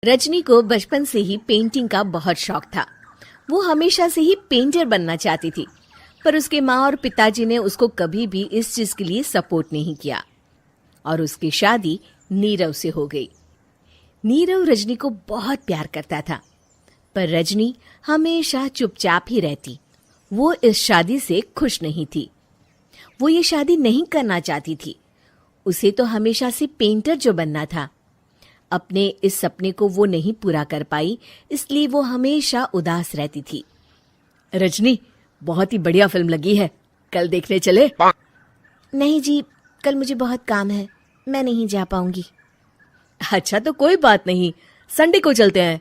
रजनी को बचपन से ही पेंटिंग का बहुत शौक था। वो हमेशा से ही पेंटर बनना चाहती थी, पर उसके माँ और पिताजी ने उसको कभी भी इस चीज के लिए सपोर्ट नहीं किया और उसकी शादी नीरव से हो गई। नीरव रजनी को बहुत प्यार करता था, पर रजनी हमेशा चुपचाप ही रहती। वो इस शादी से खुश नहीं थी। वो ये शादी नहीं करना चाहती थी। उसे तो हमेशा से पेंटर जो बनना था। अपने इस सपने को वो नहीं पूरा कर पाई, इसलिए वो हमेशा उदास रहती थी। रजनी, बहुत ही बढ़िया फिल्म लगी है, कल देखने चले? नहीं जी, कल मुझे बहुत काम है, मैं नहीं जा पाऊंगी। अच्छा तो कोई बात नहीं, संडे को चलते हैं।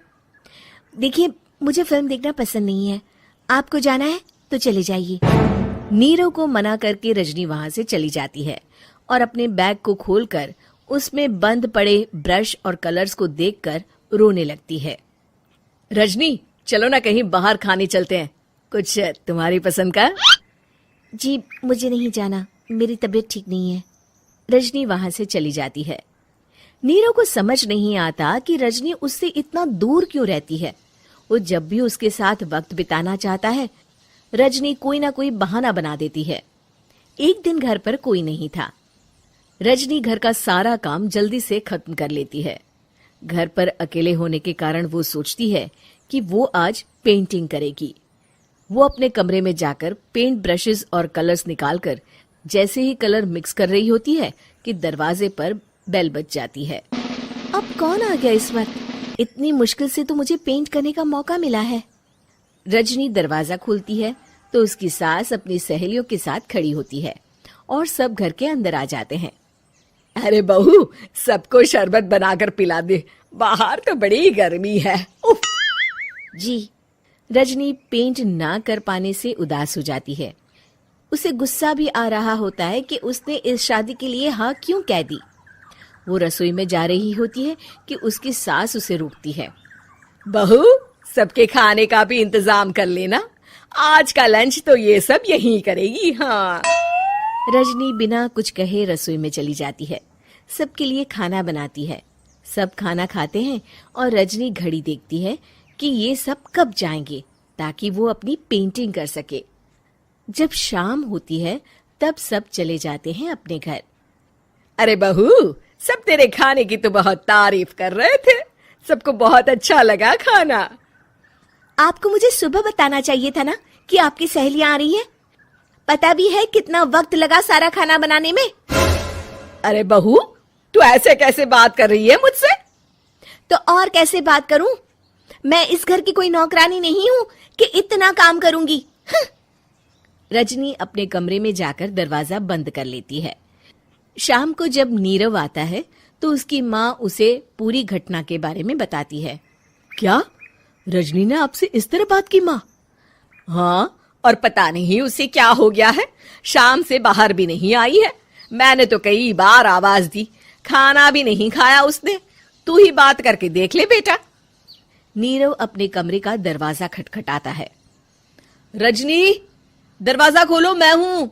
देखिए, मुझे फिल्म देखना पसंद नहीं है। आपको जाना है तो चले जाइए। नीरव को मना करके रजनी वहां से चली जाती है और अपने बैग को खोलकर उसमें बंद पड़े ब्रश और कलर्स को देखकर रोने लगती है। रजनी, चलो ना कहीं बाहर खाने चलते हैं, कुछ तुम्हारी पसंद का। जी, मुझे नहीं जाना, मेरी तबीयत ठीक नहीं है। रजनी वहां से चली जाती है। नीरव को समझ नहीं आता कि रजनी उससे इतना दूर क्यों रहती है। वो जब भी उसके साथ वक्त बिताना चाहता है, रजनी कोई ना कोई बहाना बना देती है। एक दिन घर पर कोई नहीं था। रजनी घर का सारा काम जल्दी से खत्म कर लेती है। घर पर अकेले होने के कारण वो सोचती है कि वो आज पेंटिंग करेगी। वो अपने कमरे में जाकर पेंट ब्रशेस और कलर्स निकालकर जैसे ही कलर मिक्स कर रही होती है कि दरवाजे पर बेल बज जाती है। अब कौन आ गया इस वक्त? इतनी मुश्किल से तो मुझे पेंट करने का मौका मिला है। रजनी दरवाजा खोलती है तो उसकी सास अपनी सहेलियों के साथ खड़ी होती है और सब घर के अंदर आ जाते हैं। अरे बहू, सबको शरबत बनाकर पिला दे, बाहर तो बड़ी गर्मी है। उफ। जी। रजनी पेंट ना कर पाने से उदास हो जाती है। उसे गुस्सा भी आ रहा होता है कि उसने इस शादी के लिए हाँ क्यों कह दी। वो रसोई में जा रही होती है कि उसकी सास उसे रोकती है। बहू, सबके खाने का भी इंतजाम कर लेना, आज का लंच तो ये सब यहीं करेगी। हाँ। रजनी बिना कुछ कहे रसोई में चली जाती है। सबके लिए खाना बनाती है। सब खाना खाते हैं और रजनी घड़ी देखती है कि ये सब कब जाएंगे ताकि वो अपनी पेंटिंग कर सके। जब शाम होती है तब सब चले जाते हैं अपने घर। अरे बहू, सब तेरे खाने की तो बहुत तारीफ कर रहे थे, सबको बहुत अच्छा लगा खाना। आपको मुझे सुबह बताना चाहिए था ना कि आपकी सहेलियां आ रही हैं। पता भी है कितना वक्त लगा सारा खाना बनाने में। अरे बहू, तू ऐसे कैसे बात कर रही है मुझसे? तो और कैसे बात करूं? मैं इस घर की कोई नौकरानी नहीं हूं कि इतना काम करूंगी। रजनी अपने कमरे में जाकर दरवाजा बंद कर लेती है। शाम को जब नीरव आता है तो उसकी माँ उसे पूरी घटना के बारे में बताती है। क्या रजनी ने आपसे इस तरह बात की माँ? हाँ, और पता नहीं उसे क्या हो गया है, शाम से बाहर भी नहीं आई है। मैंने तो कई बार आवाज दी, खाना भी नहीं खाया उसने। तू ही बात करके देख ले बेटा। नीरव अपने कमरे का दरवाजा खटखटाता है। रजनी, दरवाजा खोलो, मैं हूं।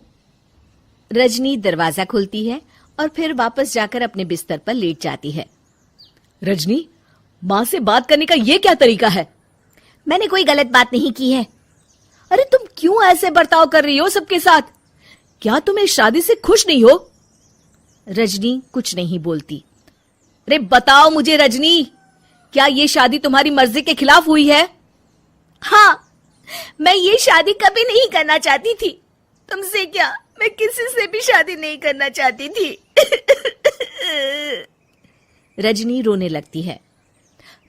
रजनी दरवाजा खोलती है और फिर वापस जाकर अपने बिस्तर पर लेट जाती है। रजनी, माँ से बात करने का ये क्या तरीका है? मैंने कोई गलत बात नहीं की है। अरे तुम क्यों ऐसे बर्ताव कर रही हो सबके साथ? क्या तुम इस शादी से खुश नहीं हो? रजनी कुछ नहीं बोलती। अरे बताओ मुझे रजनी, क्या ये शादी तुम्हारी मर्जी के खिलाफ हुई है? हाँ, मैं ये शादी कभी नहीं करना चाहती थी। तुमसे क्या, मैं किसी से भी शादी नहीं करना चाहती थी। रजनी रोने लगती है।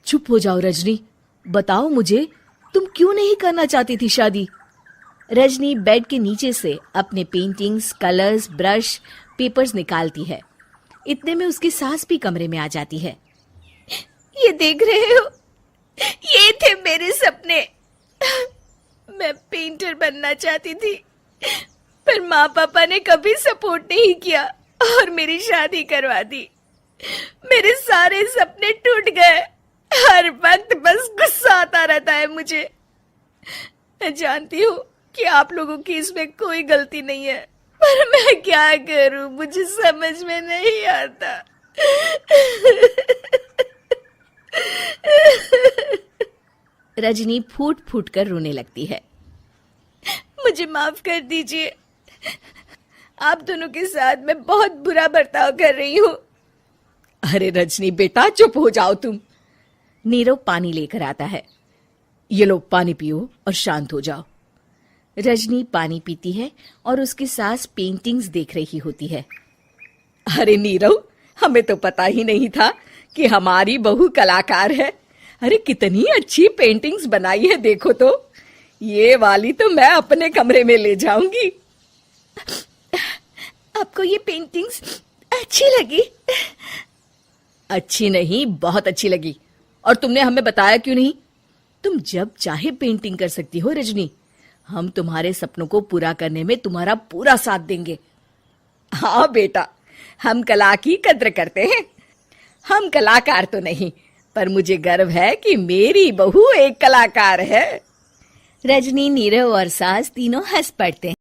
चुप हो जाओ रजनी, बताओ मुझे, तुम क्यों नहीं करना चाहती थी शादी? रजनी बेड के नीचे से अपने पेंटिंग्स, कलर्स, ब्रश, पेपर्स निकालती है। इतने में उसकी सास भी कमरे में आ जाती है। ये देख रहे हो, ये थे मेरे सपने। मैं पेंटर बनना चाहती थी, पर माँ पापा ने कभी सपोर्ट नहीं किया और मेरी शादी करवा दी। मेरे सारे सपने टूट गए। हर वक्त बस गुस्सा आता रहता है मुझे। मैं जानती हूँ कि आप लोगों की इसमें कोई गलती नहीं है, पर मैं क्या करूं, मुझे समझ में नहीं आता। रजनी फूट फूट कर रोने लगती है। मुझे माफ कर दीजिए, आप दोनों के साथ मैं बहुत बुरा बर्ताव कर रही हूँ। अरे रजनी बेटा, चुप हो जाओ तुम। नीरव पानी लेकर आता है। ये लो पानी पियो और शांत हो जाओ। रजनी पानी पीती है और उसकी सास पेंटिंग्स देख रही होती है। अरे नीरव, हमें तो पता ही नहीं था कि हमारी बहू कलाकार है। अरे कितनी अच्छी पेंटिंग्स बनाई है, देखो तो। ये वाली तो मैं अपने कमरे में ले जाऊंगी। आपको ये पेंटिंग्स अच्छी लगी? अच्छी नहीं, बहुत अच्छी लगी। और तुमने हमें बताया क्यों नहीं? तुम जब चाहे पेंटिंग कर सकती हो रजनी। हम तुम्हारे सपनों को पूरा करने में तुम्हारा पूरा साथ देंगे। हाँ बेटा, हम कला की कद्र करते हैं। हम कलाकार तो नहीं, पर मुझे गर्व है कि मेरी बहू एक कलाकार है। रजनी, नीरव और सास तीनों हंस पड़ते हैं।